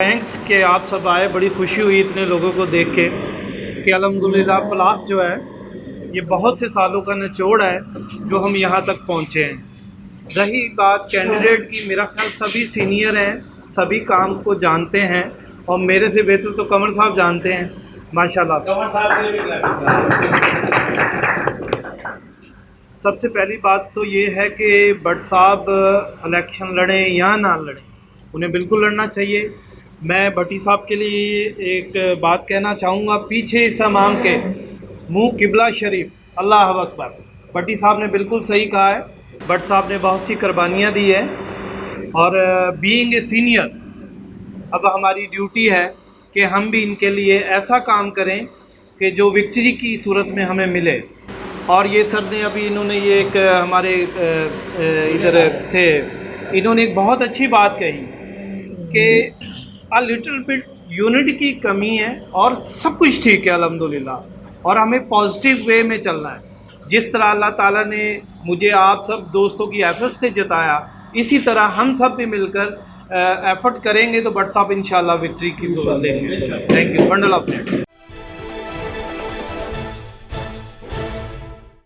Thanks कि आप सब आए, बड़ी खुशी हुई इतने लोगों को देख के कि अल्हम्दुलिल्लाह पलास जो है ये बहुत से सालों का निचोड़ है जो हम यहाँ तक पहुँचे हैं। रही बात कैंडिडेट की, मेरा ख्याल सभी सीनियर हैं, सभी काम को जानते हैं और मेरे से बेहतर तो कंवर साहब जानते हैं माशाल्लाह। कंवर साहब सबसे पहली बात तो ये है कि भट्ट साहब इलेक्शन लड़ें या ना लड़ें, उन्हें बिल्कुल लड़ना चाहिए। मैं भट्टी साहब के लिए एक बात कहना चाहूँगा, पीछे इस इमाम के मुँह किबला शरीफ, अल्लाह अकबर। भट्टी साहब ने बिल्कुल सही कहा है, भट्ट साहब ने बहुत सी कुर्बानियाँ दी है और बीइंग ए सीनियर अब हमारी ड्यूटी है कि हम भी इनके लिए ऐसा काम करें कि जो विक्ट्री की सूरत में हमें मिले। और ये सर ने अभी इन्होंने ये एक हमारे इधर थे, इन्होंने एक बहुत अच्छी बात कही कि अ लिटिल बिट यूनिट की कमी है और सब कुछ ठीक है अल्हम्दुलिल्लाह, और हमें पॉजिटिव वे में चलना है। जिस तरह अल्लाह ताला ने मुझे आप सब दोस्तों की एफर्ट से जताया, इसी तरह हम सब भी मिलकर एफर्ट करेंगे तो भट्ट साहब इंशाल्लाह विक्ट्री की दुआ देंगे। Thank you. Bundle of thanks.